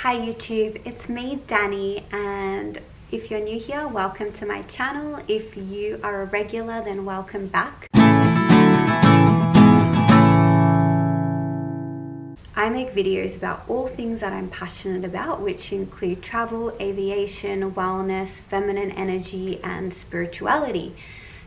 Hi YouTube, it's me Dani, and if you're new here, welcome to my channel. If you are a regular, then welcome back. I make videos about all things that I'm passionate about, which include travel, aviation, wellness, feminine energy, and spirituality.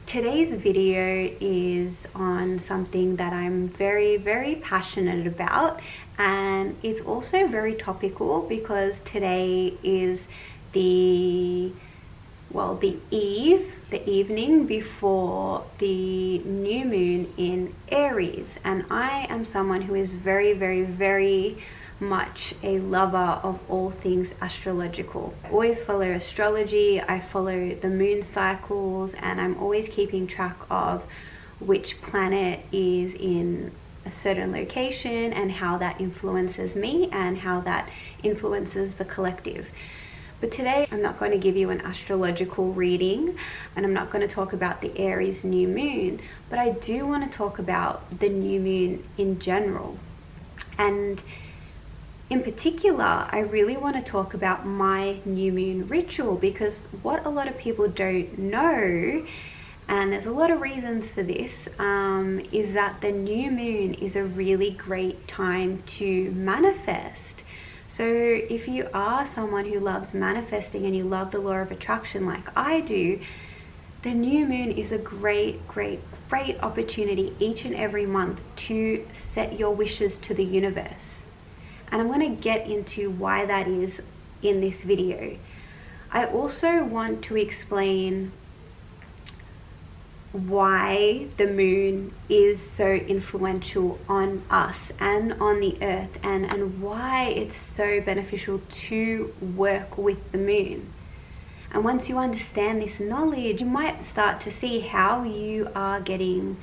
Today's video is on something that I'm very passionate about, and it's also very topical because today is the evening before the new moon in Aries, and I am someone who is very much a lover of all things astrological. I always follow astrology, I follow the moon cycles, and I'm always keeping track of which planet is in a certain location and how that influences me and how that influences the collective. But today I'm not going to give you an astrological reading, and I'm not going to talk about the Aries new moon, but I do want to talk about the new moon in general. And in particular, I really want to talk about my new moon ritual, because what a lot of people don't know, and there's a lot of reasons for this, is that the new moon is a really great time to manifest. So if you are someone who loves manifesting and you love the law of attraction like I do, the new moon is a great opportunity each and every month to set your wishes to the universe. And I'm going to get into why that is in this video. I also want to explain why the moon is so influential on us and on the earth, and why it's so beneficial to work with the moon. And once you understand this knowledge, you might start to see how you are getting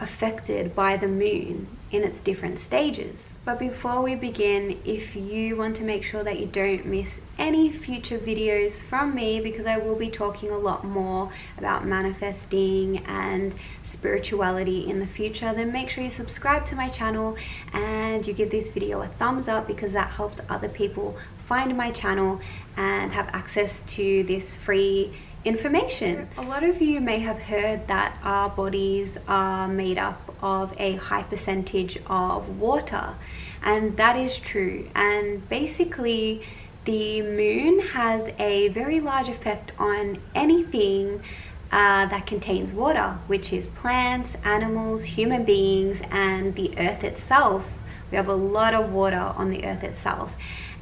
affected by the moon in its different stages. But before we begin, if you want to make sure that you don't miss any future videos from me, because I will be talking a lot more about manifesting and spirituality in the future, then make sure you subscribe to my channel and you give this video a thumbs up, because that helps other people find my channel and have access to this free information. A lot of you may have heard that our bodies are made up of a high percentage of water, and that is true. And basically the moon has a very large effect on anything that contains water, which is plants, animals, human beings, and the earth itself. We have a lot of water on the earth itself,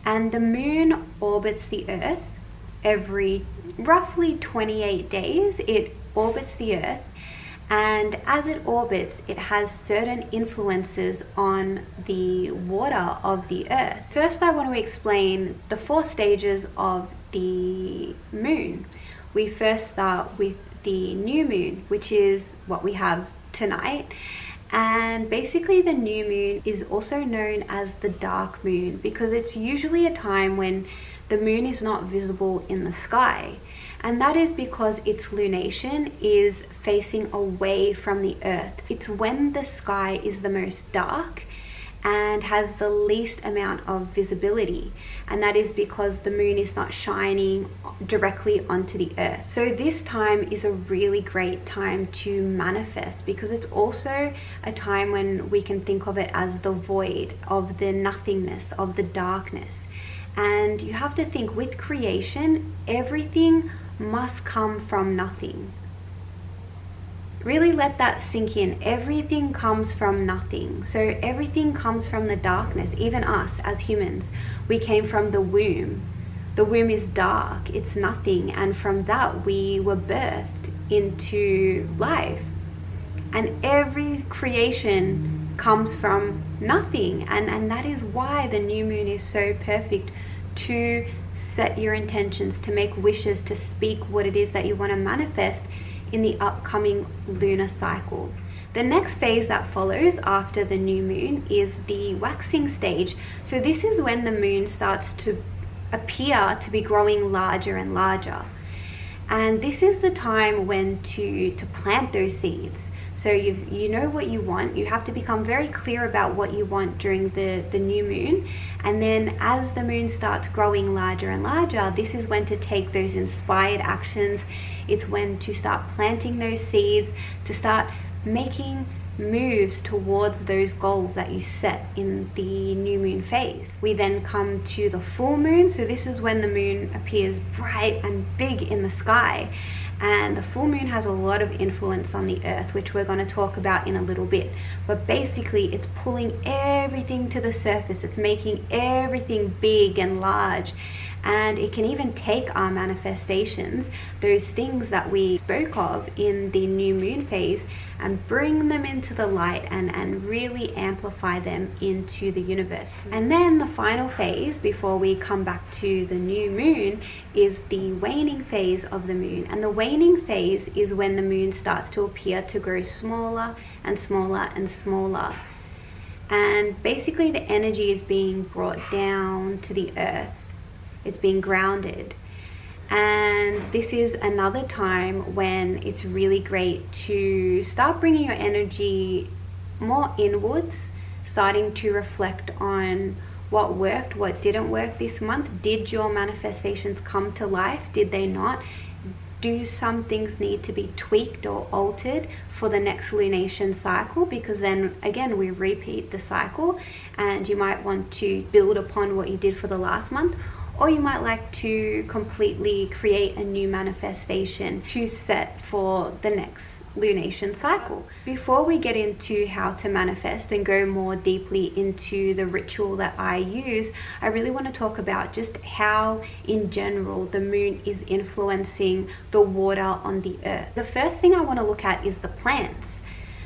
and the moon orbits the earth every roughly 28 days. It orbits the earth, and as it orbits, it has certain influences on the water of the earth. First, I want to explain the 4 stages of the moon. We first start with the new moon, which is what we have tonight. And basically the new moon is also known as the dark moon, because it's usually a time when the moon is not visible in the sky. And that is because its lunation is facing away from the earth. It's when the sky is the most dark and has the least amount of visibility, and that is because the moon is not shining directly onto the earth. So this time is a really great time to manifest, because it's also a time when we can think of it as the void, of the nothingness, of the darkness. And you have to think, with creation, everything must come from nothing. Really let that sink in. Everything comes from nothing. So everything comes from the darkness. Even us as humans, we came from the womb. The womb is dark, it's nothing, and from that we were birthed into life. And every creation comes from nothing, and that is why the new moon is so perfect to set your intentions, to make wishes, to speak what it is that you want to manifest in the upcoming lunar cycle. The next phase that follows after the new moon is the waxing stage. So this is when the moon starts to appear to be growing larger and larger. And this is the time when to plant those seeds. So you know what you want. You have to become very clear about what you want during the new moon. And then as the moon starts growing larger and larger, this is when to take those inspired actions. It's when to start planting those seeds, to start making moves towards those goals that you set in the new moon phase. We then come to the full moon. So this is when the moon appears bright and big in the sky. And the full moon has a lot of influence on the earth, which we're going to talk about in a little bit. But basically, it's pulling everything to the surface. It's making everything big and large. And it can even take our manifestations, those things that we spoke of in the new moon phase, and bring them into the light and really amplify them into the universe. And then the final phase before we come back to the new moon is the waning phase of the moon. And the waning phase is when the moon starts to appear to grow smaller and smaller and smaller. And basically the energy is being brought down to the earth. It's being grounded. And this is another time when it's really great to start bringing your energy more inwards, starting to reflect on what worked, what didn't work this month. Did your manifestations come to life? Did they not? Do some things need to be tweaked or altered for the next lunation cycle? Because then again, we repeat the cycle, and you might want to build upon what you did for the last month. Or you might like to completely create a new manifestation to set for the next lunation cycle. Before we get into how to manifest and go more deeply into the ritual that I use, I really want to talk about just how in general the moon is influencing the water on the earth. The first thing I want to look at is the plants.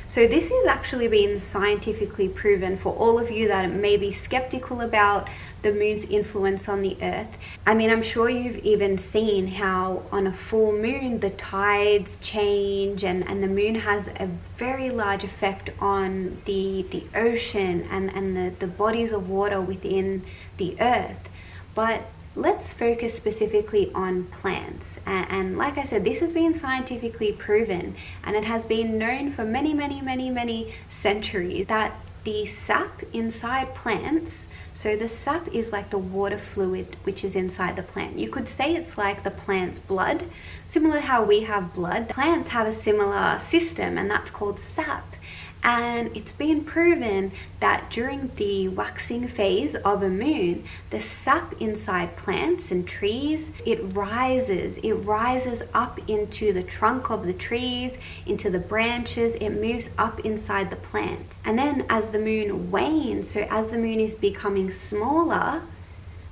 So this has actually been scientifically proven for all of you that may be skeptical about the moon's influence on the earth. I mean, I'm sure you've even seen how on a full moon the tides change, and the moon has a very large effect on the ocean and the bodies of water within the earth. But let's focus specifically on plants. And like I said, this has been scientifically proven, and it has been known for many centuries that the sap inside plants, so the sap is like the water fluid which is inside the plant. You could say it's like the plant's blood, similar to how we have blood. Plants have a similar system, and that's called sap. And it's been proven that during the waxing phase of a moon, the sap inside plants and trees, it rises up into the trunk of the trees, into the branches. It moves up inside the plant. And then as the moon wanes, so as the moon is becoming smaller,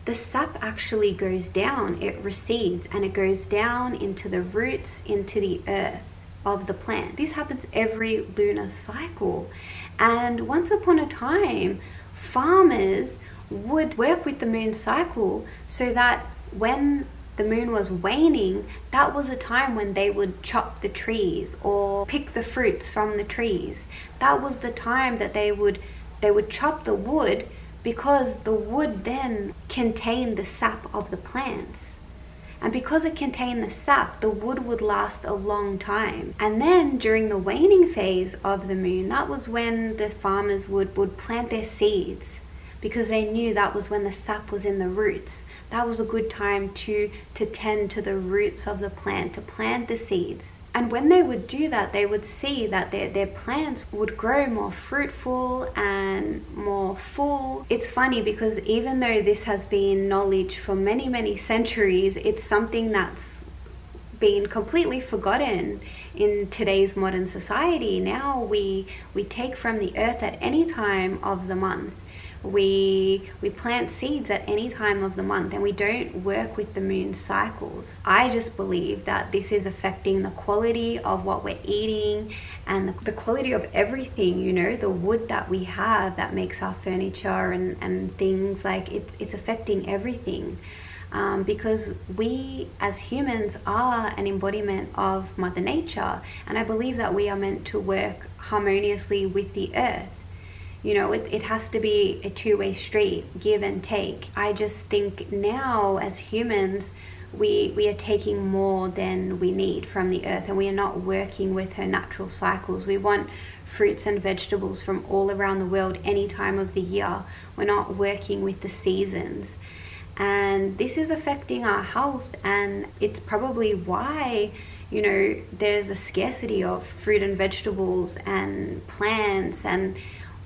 the sap actually goes down. It recedes, and it goes down into the roots, into the earth of the plant. This happens every lunar cycle. And once upon a time, farmers would work with the moon cycle so that when the moon was waning, that was a time when they would chop the trees or pick the fruits from the trees. That was the time that they would chop the wood, because the wood then contained the sap of the plants. And because it contained the sap, the wood would last a long time. And then during the waning phase of the moon, that was when the farmers would plant their seeds, because they knew that was when the sap was in the roots. That was a good time to tend to the roots of the plant, to plant the seeds. And when they would do that, they would see that their plants would grow more fruitful and more full. It's funny because even though this has been knowledge for many centuries, it's something that's been completely forgotten in today's modern society. Now we take from the earth at any time of the month. We plant seeds at any time of the month, and we don't work with the moon cycles. I just believe that this is affecting the quality of what we're eating and the quality of everything, you know, the wood that we have that makes our furniture and things. Like it's affecting everything. Because we as humans are an embodiment of Mother Nature, and I believe that we are meant to work harmoniously with the earth. You know, it has to be a two-way street, give and take. I just think now as humans, we are taking more than we need from the earth, and we are not working with her natural cycles. We want fruits and vegetables from all around the world any time of the year. We're not working with the seasons, and this is affecting our health. And it's probably why, you know, there's a scarcity of fruit and vegetables and plants and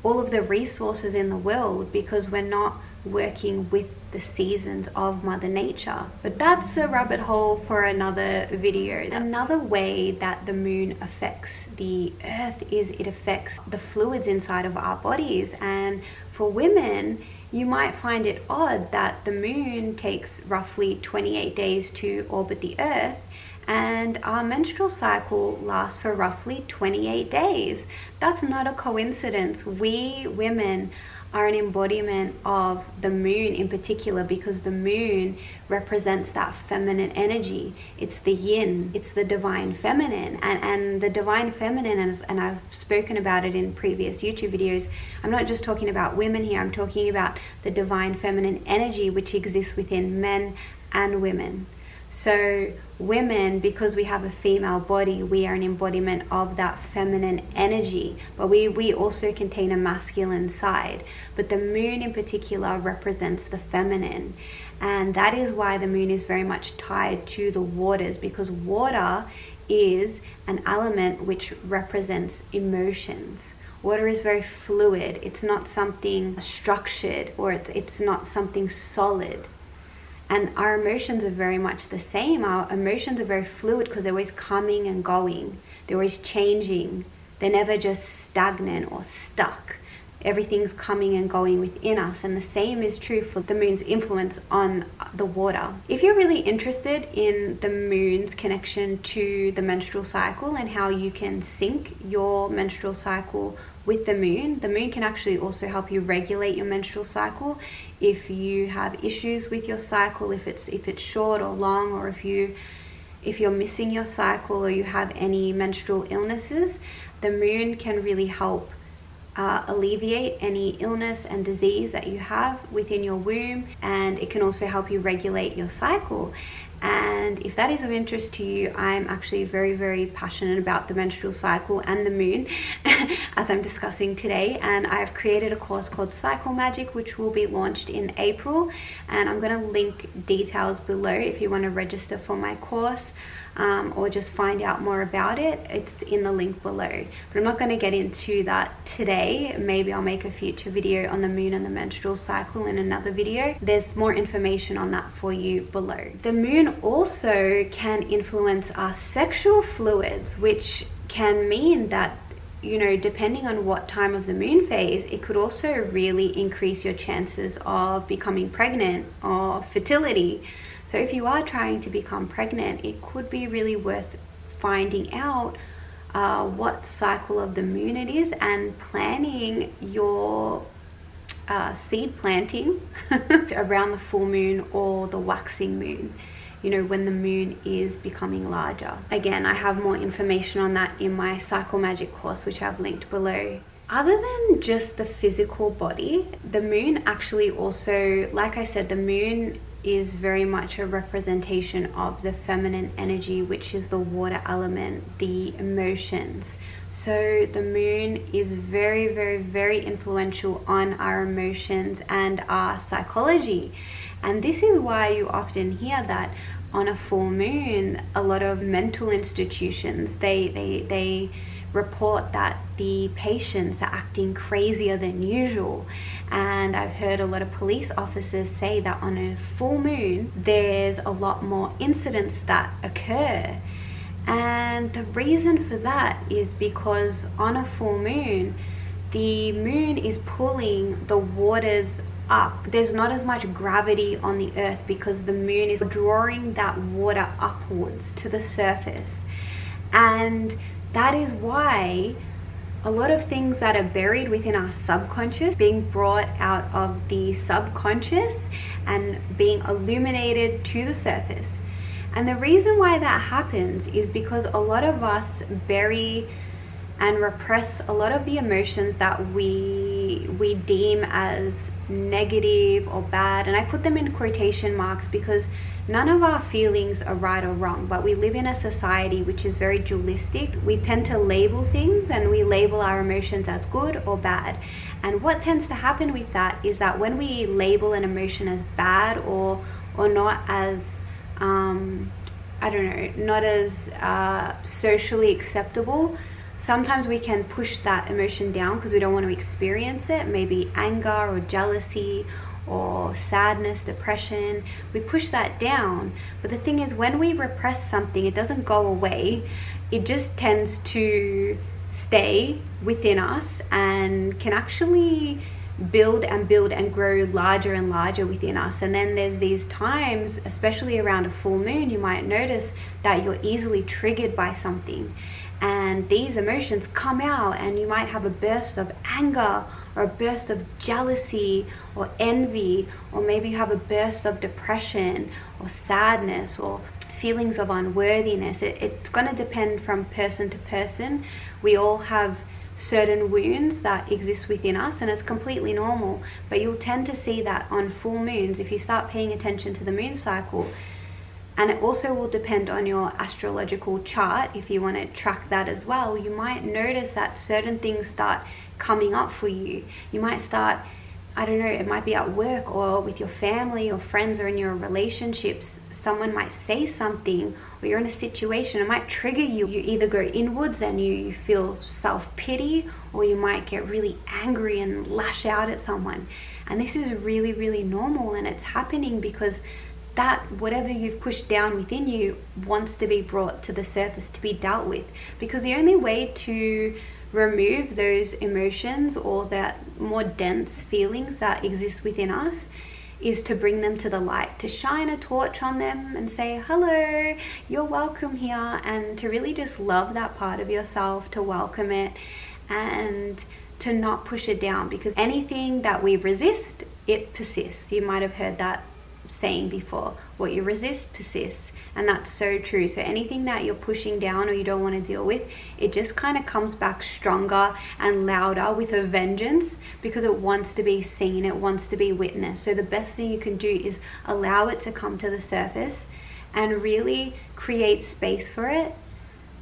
all of the resources in the world, because we're not working with the seasons of Mother Nature. But that's a rabbit hole for another video. Another way that the moon affects the earth is it affects the fluids inside of our bodies. And for women, you might find it odd that the moon takes roughly 28 days to orbit the earth, and our menstrual cycle lasts for roughly 28 days. That's not a coincidence. We women are an embodiment of the moon in particular, because the moon represents that feminine energy. It's the yin, it's the divine feminine. And the divine feminine, and I've spoken about it in previous YouTube videos, I'm not just talking about women here, I'm talking about the divine feminine energy which exists within men and women. So women, because we have a female body, we are an embodiment of that feminine energy, but we also contain a masculine side. But the moon in particular represents the feminine, and that is why the moon is very much tied to the waters, because water is an element which represents emotions. Water is very fluid. It's not something structured, or it's not something solid. And our emotions are very much the same. Our emotions are very fluid because they're always coming and going. They're always changing. They're never just stagnant or stuck. Everything's coming and going within us. And the same is true for the moon's influence on the water. If you're really interested in the moon's connection to the menstrual cycle and how you can sync your menstrual cycle with the moon can actually also help you regulate your menstrual cycle. If you have issues with your cycle, if it's short or long, or if you're missing your cycle, or you have any menstrual illnesses, the moon can really help alleviate any illness and disease that you have within your womb, and it can also help you regulate your cycle. And if that is of interest to you, I'm actually very, very passionate about the menstrual cycle and the moon as I'm discussing today. And I've created a course called Cycle Magic, which will be launched in April. And I'm going to link details below if you want to register for my course, or just find out more about it. It's in the link below. But I'm not going to get into that today. Maybe I'll make a future video on the moon and the menstrual cycle in another video. There's more information on that for you below. The moon also can influence our sexual fluids, which can mean that, you know, depending on what time of the moon phase, it could also really increase your chances of becoming pregnant or fertility. So if you are trying to become pregnant, it could be really worth finding out what cycle of the moon it is, and planning your seed planting around the full moon or the waxing moon, you know, when the moon is becoming larger. Again, I have more information on that in my Cycle Magic course, which I've linked below. Other than just the physical body, the moon actually also, like I said, the moon is very much a representation of the feminine energy, which is the water element, the emotions. So the moon is very, very, very influential on our emotions and our psychology. And this is why you often hear that on a full moon, a lot of mental institutions, they report that the patients are acting crazier than usual. And I've heard a lot of police officers say that on a full moon, there's a lot more incidents that occur. And the reason for that is because on a full moon, the moon is pulling the waters up. There's not as much gravity on the earth because the moon is drawing that water upwards to the surface. And that is why a lot of things that are buried within our subconscious being brought out of the subconscious and being illuminated to the surface. And the reason why that happens is because a lot of us bury and repress a lot of the emotions that we deem as negative or bad, and I put them in quotation marks because none of our feelings are right or wrong, but we live in a society which is very dualistic. We tend to label things, and we label our emotions as good or bad. And what tends to happen with that is that when we label an emotion as bad or not as I don't know, not as socially acceptable, sometimes we can push that emotion down because we don't want to experience it. Maybe anger or jealousy or sadness, depression, we push that down. But the thing is, when we repress something, it doesn't go away. It just tends to stay within us and can actually build and grow larger and larger within us. And then there's these times, especially around a full moon, you might notice that you're easily triggered by something, and these emotions come out, and you might have a burst of anger or a burst of jealousy or envy, or maybe you have a burst of depression or sadness or feelings of unworthiness. It's going to depend from person to person. We all have certain wounds that exist within us, and it's completely normal. But you'll tend to see that on full moons, if you start paying attention to the moon cycle. And it also will depend on your astrological chart. If you want to track that as well, you might notice that certain things start coming up for you. You might start, I don't know, it might be at work or with your family or friends or in your relationships. Someone might say something, or you're in a situation, it might trigger you. You either go inwards and you feel self-pity, or you might get really angry and lash out at someone. And this is really, really normal, and it's happening because that whatever you've pushed down within you wants to be brought to the surface to be dealt with. Because the only way to remove those emotions or that more dense feelings that exist within us is to bring them to the light, to shine a torch on them and say, hello, you're welcome here, and to really just love that part of yourself, to welcome it and to not push it down. Because anything that we resist, it persists. You might have heard that saying before, what you resist persists. And that's so true. So anything that you're pushing down or you don't want to deal with, it just kind of comes back stronger and louder with a vengeance, because it wants to be seen, it wants to be witnessed. So the best thing you can do is allow it to come to the surface and really create space for it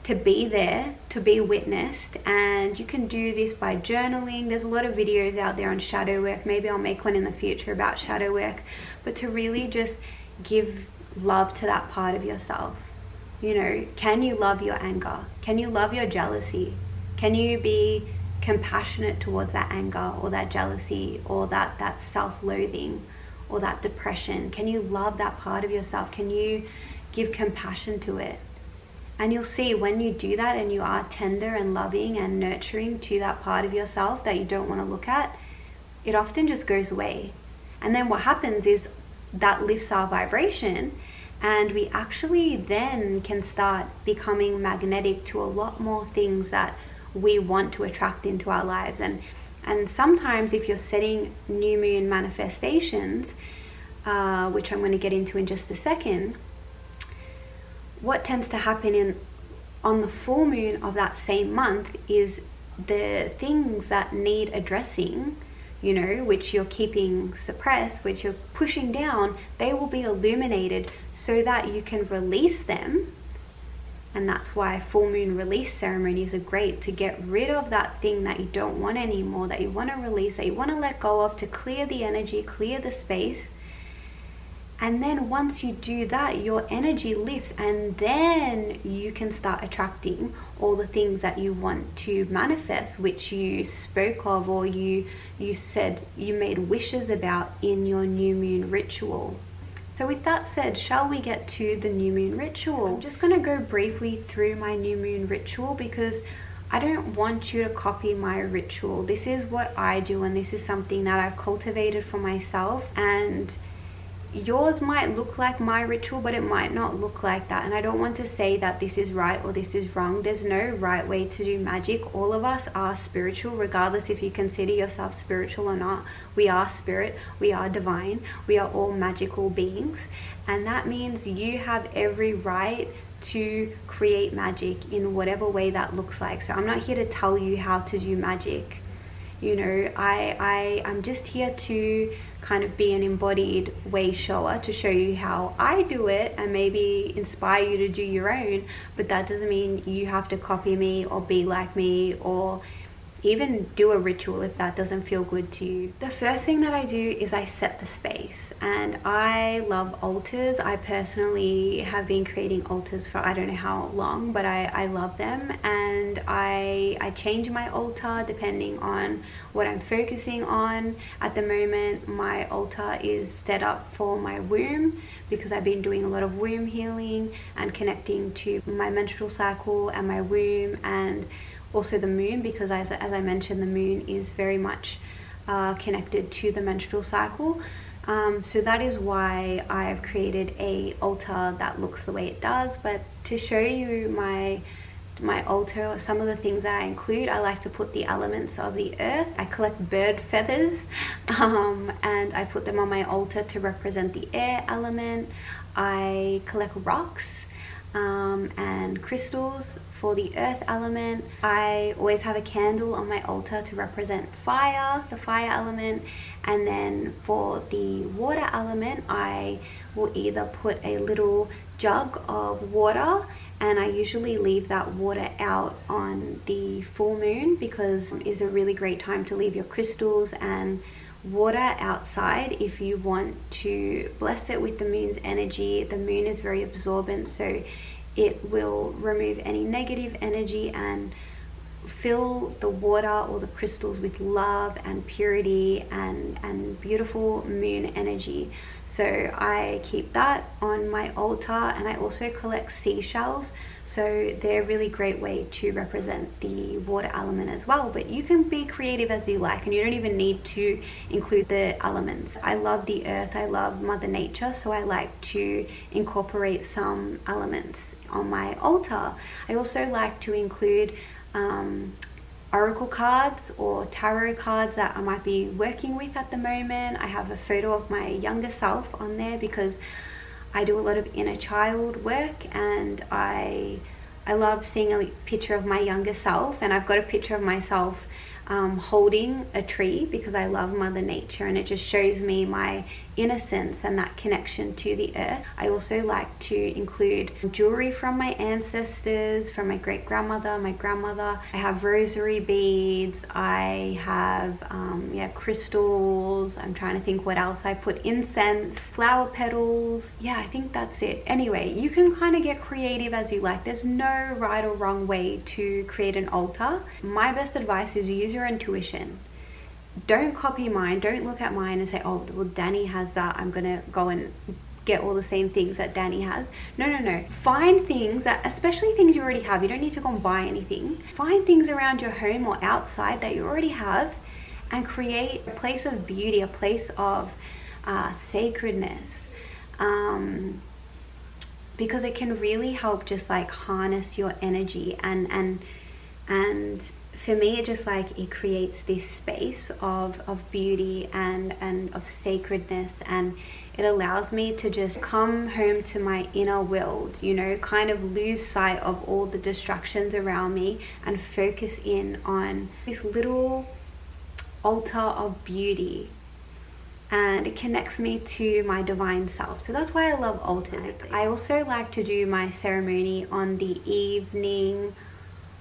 to be there, to be witnessed. And you can do this by journaling. There's a lot of videos out there on shadow work. Maybe I'll make one in the future about shadow work. But to really just give love to that part of yourself. You know, can you love your anger? Can you love your jealousy? Can you be compassionate towards that anger or that jealousy or that self-loathing or that depression? Can you love that part of yourself? Can you give compassion to it? And you'll see when you do that and you are tender and loving and nurturing to that part of yourself that you don't want to look at, it often just goes away. And then what happens is that lifts our vibration, and we actually then can start becoming magnetic to a lot more things that we want to attract into our lives. And sometimes if you're setting new moon manifestations, which I'm going to get into in just a second, what tends to happen on the full moon of that same month is the things that need addressing, you know, which you're keeping suppressed, which you're pushing down, they will be illuminated so that you can release them. And that's why full moon release ceremonies are great, to get rid of that thing that you don't want anymore, that you want to release, that you want to let go of, to clear the energy, clear the space. And then once you do that, your energy lifts, and then you can start attracting all the things that you want to manifest, which you spoke of or you said you made wishes about in your new moon ritual. So with that said, shall we get to the new moon ritual? I'm just going to go briefly through my new moon ritual because I don't want you to copy my ritual. This is what I do, and this is something that I've cultivated for myself, and yours might look like my ritual, but it might not look like that. And I don't want to say that this is right or this is wrong. There's no right way to do magic. All of us are spiritual, regardless if you consider yourself spiritual or not. We are spirit, we are divine, we are all magical beings. And that means you have every right to create magic in whatever way that looks like. So I'm not here to tell you how to do magic. You know, I'm just here to kind of be an embodied way shower, to show you how I do it and maybe inspire you to do your own. But that doesn't mean you have to copy me or be like me, or even do a ritual if that doesn't feel good to you. The first thing that I do is I set the space, and I love altars. I personally have been creating altars for I don't know how long, but I love them, and I change my altar depending on what I'm focusing on. At the moment, my altar is set up for my womb, because I've been doing a lot of womb healing and connecting to my menstrual cycle and my womb, and also the moon, because as I mentioned, the moon is very much connected to the menstrual cycle. So that is why I've created a altar that looks the way it does. But to show you my altar, some of the things that I include, I like to put the elements of the earth. I collect bird feathers and I put them on my altar to represent the air element. I collect rocks and crystals for the earth element. I always have a candle on my altar to represent fire, the fire element. And then for the water element, I will either put a little jug of water, and I usually leave that water out on the full moon, because it's a really great time to leave your crystals and water outside if you want to bless it with the moon's energy. The moon is very absorbent, so it will remove any negative energy and fill the water or the crystals with love and purity and beautiful moon energy. So I keep that on my altar, and I also collect seashells. So they're a really great way to represent the water element as well. But you can be creative as you like, and you don't even need to include the elements. I love the earth, I love Mother Nature, so I like to incorporate some elements on my altar. I also like to include oracle cards or tarot cards that I might be working with at the moment. I have a photo of my younger self on there because I do a lot of inner child work, and I love seeing a picture of my younger self, and I've got a picture of myself holding a tree because I love Mother Nature, and it just shows me my innocence and that connection to the earth. I also like to include jewelry from my ancestors, from my great-grandmother, my grandmother. I have rosary beads, I have crystals. I'm trying to think what else. I put incense, flower petals. Yeah, I think that's it. Anyway, you can kind of get creative as you like. There's no right or wrong way to create an altar. My best advice is use your intuition. Don't copy mine. Don't look at mine and say, oh, well, Dani has that, I'm gonna go and get all the same things that Dani has. No. Find things that, especially things you already have. You don't need to go and buy anything. Find things around your home or outside that you already have, and create a place of beauty, a place of sacredness. Because it can really help just like harness your energy, and for me, it just like it creates this space of beauty and of sacredness, and it allows me to just come home to my inner world, you know, kind of lose sight of all the distractions around me and focus in on this little altar of beauty. And it connects me to my divine self. So that's why I love altars. I also like to do my ceremony on the evening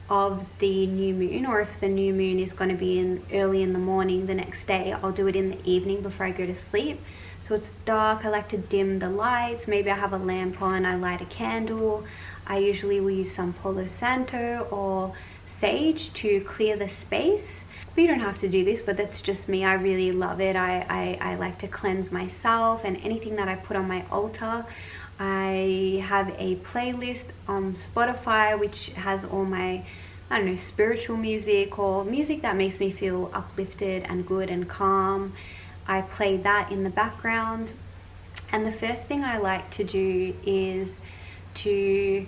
of the new moon, or if the new moon is going to be early in the morning the next day, I'll do it in the evening before I go to sleep. So it's dark. I like to dim the lights. Maybe I have a lamp on, I light a candle. I usually will use some Palo Santo or sage to clear the space. But you don't have to do this, but that's just me. I really love it. I like to cleanse myself and anything that I put on my altar. I have a playlist on Spotify which has all my, I don't know, spiritual music or music that makes me feel uplifted and good and calm. I play that in the background. And the first thing I like to do is to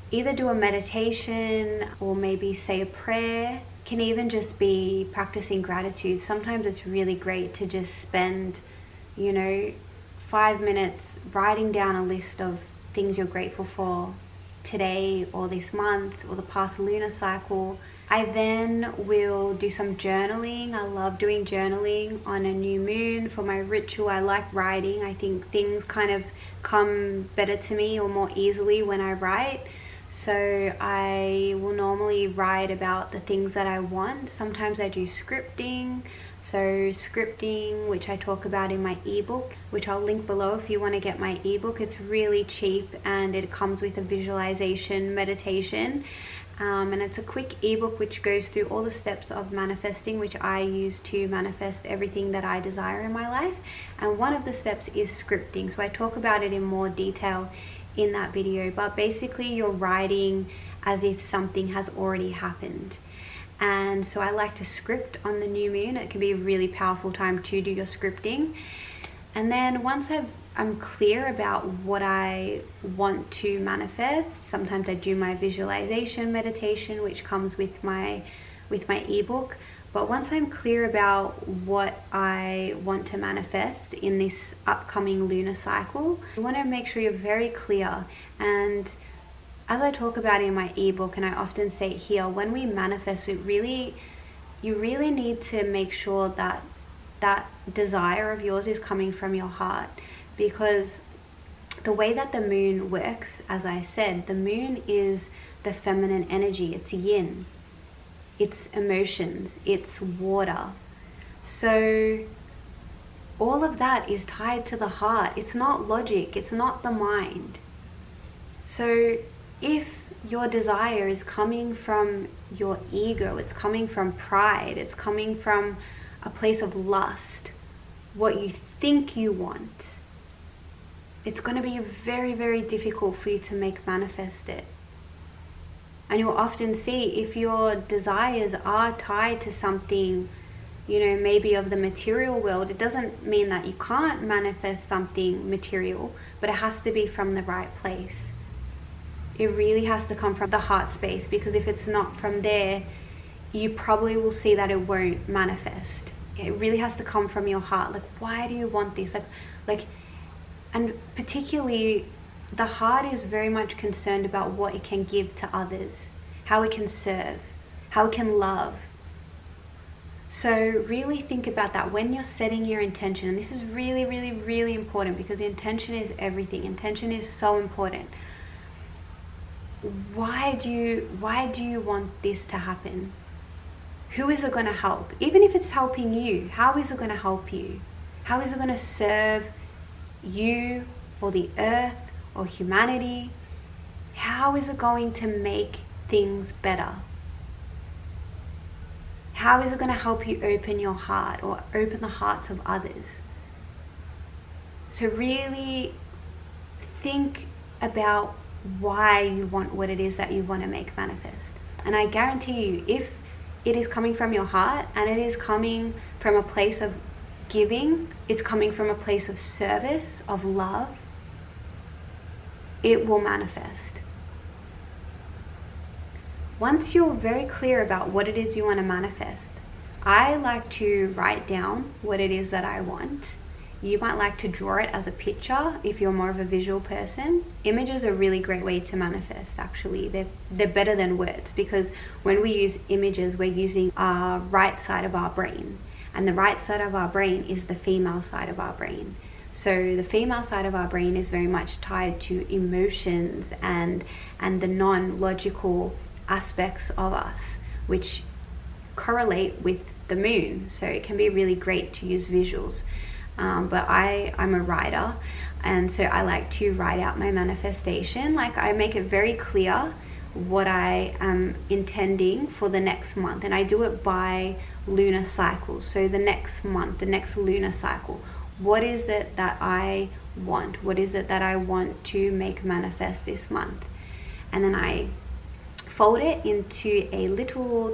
either do a meditation or maybe say a prayer. It can even just be practicing gratitude. Sometimes it's really great to just spend, you know, 5 minutes writing down a list of things you're grateful for today or this month or the past lunar cycle. I then will do some journaling. I love doing journaling on a new moon. For my ritual, I like writing. I think things kind of come better to me or more easily when I write. So I will normally write about the things that I want. Sometimes I do scripting. So scripting, which I talk about in my ebook, which I'll link below if you want to get my ebook. It's really cheap and it comes with a visualization meditation. And it's a quick ebook which goes through all the steps of manifesting, which I use to manifest everything that I desire in my life. And one of the steps is scripting. So I talk about it in more detail in that video, but basically you're writing as if something has already happened. And so I like to script on the new moon. It can be a really powerful time to do your scripting. And then once I'm clear about what I want to manifest, sometimes I do my visualization meditation, which comes with my ebook. But once I'm clear about what I want to manifest in this upcoming lunar cycle, you want to make sure you're very clear. And as I talk about in my ebook, and I often say it here, when we manifest, you really need to make sure that that desire of yours is coming from your heart. Because the way that the moon works, as I said, the moon is the feminine energy. It's yin. It's emotions. It's water. So all of that is tied to the heart. It's not logic. It's not the mind. So if your desire is coming from your ego, it's coming from pride, it's coming from a place of lust, what you think you want, it's going to be very, very difficult for you to make manifest it. And you'll often see if your desires are tied to something, you know, maybe of the material world, it doesn't mean that you can't manifest something material, but it has to be from the right place. It really has to come from the heart space, because if it's not from there, you probably will see that it won't manifest. It really has to come from your heart. Like, why do you want this? And particularly, the heart is very much concerned about what it can give to others, how it can serve, how it can love. So really think about that when you're setting your intention. And this is really, really, really important, because the intention is everything. Intention is so important. Why do you want this to happen? Who is it going to help? Even if it's helping you, how is it going to help you? How is it going to serve you or the earth or humanity? How is it going to make things better? How is it going to help you open your heart or open the hearts of others? So really think about why you want what it is that you want to make manifest. And I guarantee you, if it is coming from your heart and it is coming from a place of giving, it's coming from a place of service, of love, it will manifest. Once you're very clear about what it is you want to manifest, I like to write down what it is that I want. You might like to draw it as a picture if you're more of a visual person. Images are a really great way to manifest, actually. They're better than words, because when we use images, we're using our right side of our brain. And the right side of our brain is the female side of our brain. So the female side of our brain is very much tied to emotions and the non-logical aspects of us, which correlate with the moon. So it can be really great to use visuals. But I'm a writer, and so I like to write out my manifestation. Like, I make it very clear what I am intending for the next month, and I do it by lunar cycles. So the next month, the next lunar cycle, what is it that I want? What is it that I want to make manifest this month? And then I fold it into a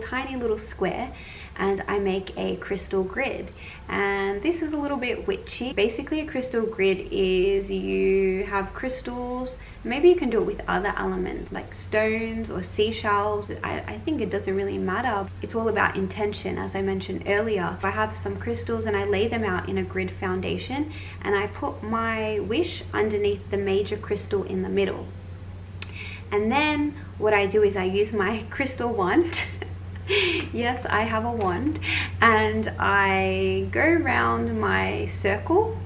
tiny little square, and I make a crystal grid. And this is a little bit witchy. Basically, a crystal grid is you have crystals. Maybe you can do it with other elements like stones or seashells. I think it doesn't really matter. It's all about intention, as I mentioned earlier. I have some crystals and I lay them out in a grid foundation, and I put my wish underneath the major crystal in the middle. And then what I do is I use my crystal wand Yes, I have a wand, and I go around my circle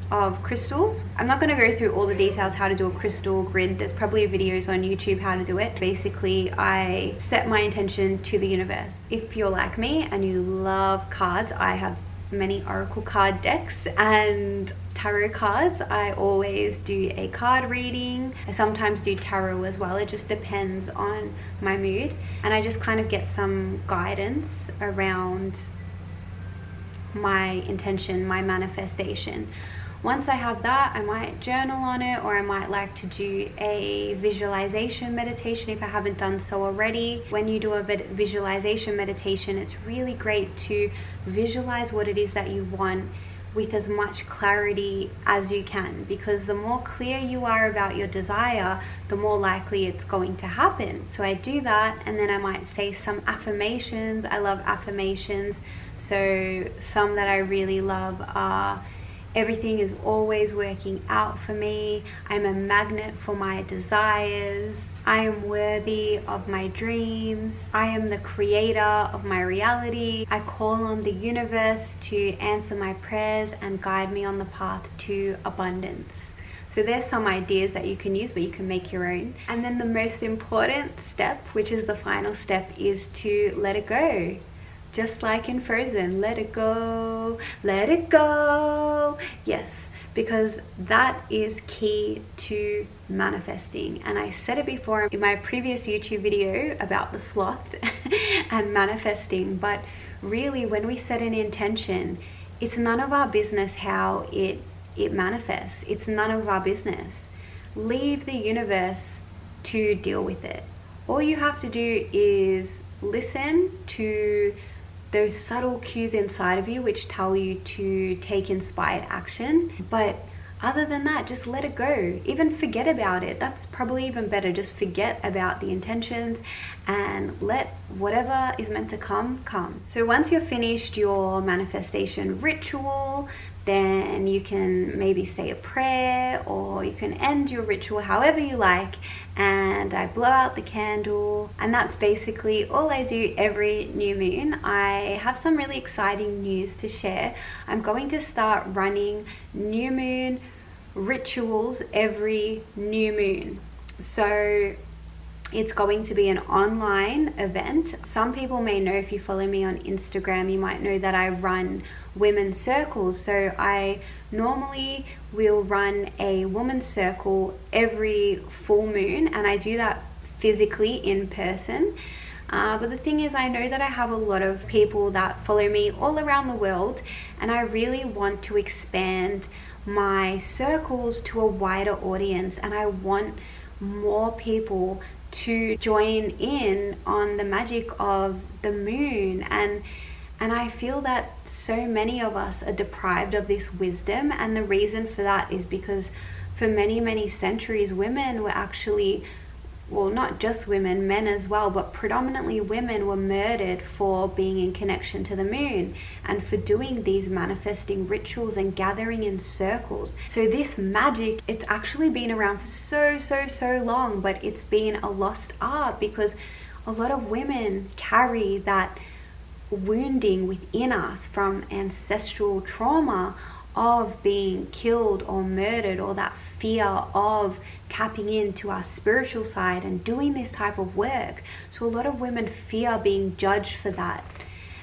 of crystals. I'm not going to go through all the details how to do a crystal grid. There's probably videos on YouTube how to do it. Basically, I set my intention to the universe. If you're like me and you love cards, I have many oracle card decks and tarot cards. I always do a card reading. I sometimes do tarot as well. It just depends on my mood, and I just kind of get some guidance around my intention, my manifestation. Once I have that, I might journal on it, or I might like to do a visualization meditation if I haven't done so already. When you do a visualization meditation, it's really great to visualize what it is that you want with as much clarity as you can, because the more clear you are about your desire, the more likely it's going to happen. So I do that, and then I might say some affirmations. I love affirmations. So some that I really love are: everything is always working out for me. I'm a magnet for my desires. I am worthy of my dreams. I am the creator of my reality. I call on the universe to answer my prayers and guide me on the path to abundance. So there's some ideas that you can use, but you can make your own. And then the most important step, which is the final step, is to let it go. Just like in Frozen, let it go, let it go. Yes, because that is key to manifesting. And I said it before in my previous YouTube video about the sloth and manifesting, but really when we set an intention, it's none of our business how it manifests. It's none of our business. Leave the universe to deal with it. All you have to do is listen to those subtle cues inside of you which tell you to take inspired action. But other than that, just let it go. Even forget about it. That's probably even better. Just forget about the intentions and let whatever is meant to come, come. So once you're finished your manifestation ritual, then you can maybe say a prayer, or you can end your ritual however you like, and I blow out the candle. And that's basically all I do every new moon. I have some really exciting news to share. I'm going to start running new moon rituals every new moon. So it's going to be an online event. Some people may know, if you follow me on Instagram, you might know that I run women's circles. So I normally will run a women's circle every full moon, and I do that physically in person. But the thing is, I know that I have a lot of people that follow me all around the world, and I really want to expand my circles to a wider audience, and I want more people to join in on the magic of the moon. And I feel that so many of us are deprived of this wisdom, and the reason for that is because for many centuries women were actually, well, not just women, men as well, but predominantly women were murdered for being in connection to the moon and for doing these manifesting rituals and gathering in circles. So this magic, it's actually been around for so long, but it's been a lost art because a lot of women carry that wounding within us from ancestral trauma of being killed or murdered, or that fear of tapping into our spiritual side and doing this type of work. So a lot of women fear being judged for that.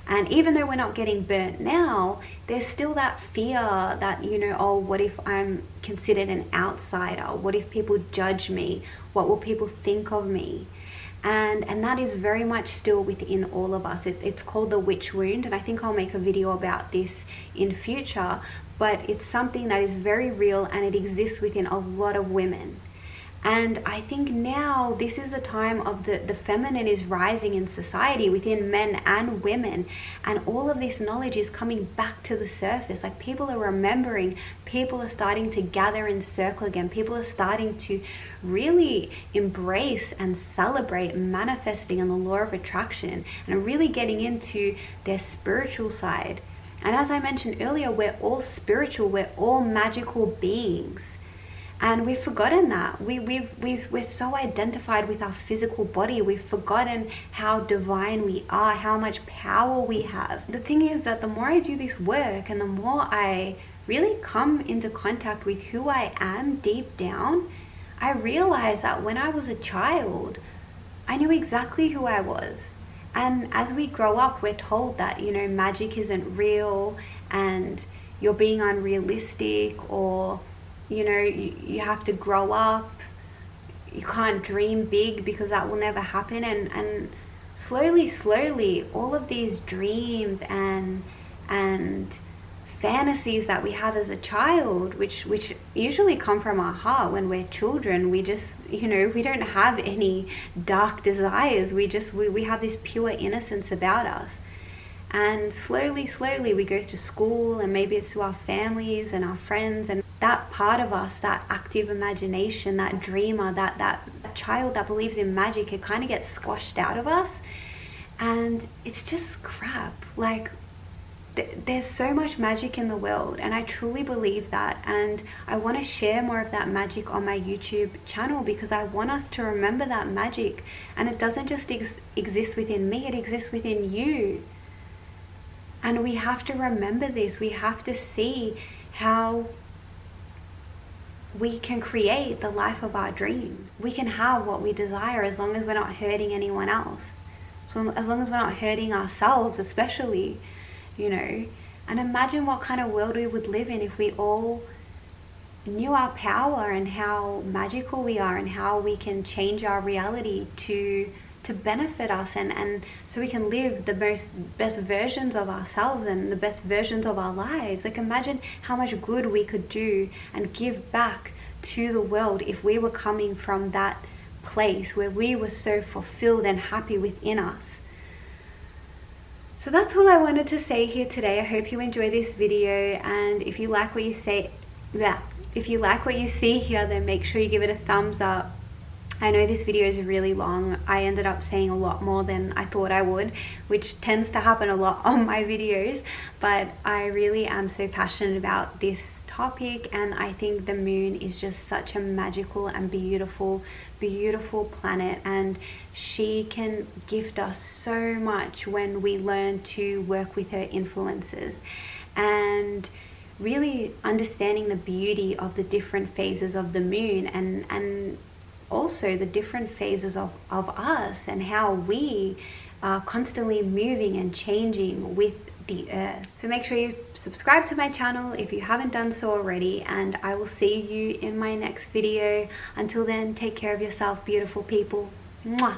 And even though we're not getting burnt now, there's still that fear that, you know, oh, what if I'm considered an outsider? What if people judge me? What will people think of me? And that is very much still within all of us. It's called the witch wound, and I think I'll make a video about this in future, but it's something that is very real and it exists within a lot of women. And I think now this is a time of the feminine is rising in society within men and women, and all of this knowledge is coming back to the surface. Like, people are remembering, people are starting to gather in circle again, people are starting to really embrace and celebrate manifesting and the law of attraction, and are really getting into their spiritual side. And as I mentioned earlier, we're all spiritual, we're all magical beings. And we've forgotten that. We're so identified with our physical body. We've forgotten how divine we are, how much power we have. The thing is that the more I do this work and the more I really come into contact with who I am deep down, I realize that when I was a child, I knew exactly who I was. And as we grow up, we're told that, you know, magic isn't real and you're being unrealistic, or, you know, you have to grow up, you can't dream big because that will never happen. And slowly, all of these dreams and fantasies that we have as a child, which usually come from our heart when we're children, we just, you know, we don't have any dark desires. We have this pure innocence about us. And slowly we go through school, and maybe it's to our families and our friends, and that part of us, that active imagination, that dreamer, that child that believes in magic, it kind of gets squashed out of us. And it's just crap. Like, there's so much magic in the world, and I truly believe that, and I want to share more of that magic on my YouTube channel, because I want us to remember that magic. And it doesn't just exist within me, it exists within you. And we have to remember this. We have to see how we can create the life of our dreams. We can have what we desire as long as we're not hurting anyone else. So as long as we're not hurting ourselves, especially, you know. And imagine what kind of world we would live in if we all knew our power and how magical we are and how we can change our reality to benefit us, and so we can live the best versions of ourselves and the best versions of our lives. Like, imagine how much good we could do and give back to the world if we were coming from that place where we were so fulfilled and happy within us. So that's all I wanted to say here today. I hope you enjoy this video, and if you like what you see here, then make sure you give it a thumbs up. I know this video is really long. I ended up saying a lot more than I thought I would, which tends to happen a lot on my videos, but I really am so passionate about this topic, and I think the moon is just such a magical and beautiful planet, and she can gift us so much when we learn to work with her influences and really understanding the beauty of the different phases of the moon, and also the different phases of us, and how we are constantly moving and changing with the earth. So make sure you subscribe to my channel if you haven't done so already, and I will see you in my next video. Until then, take care of yourself, beautiful people. Mwah.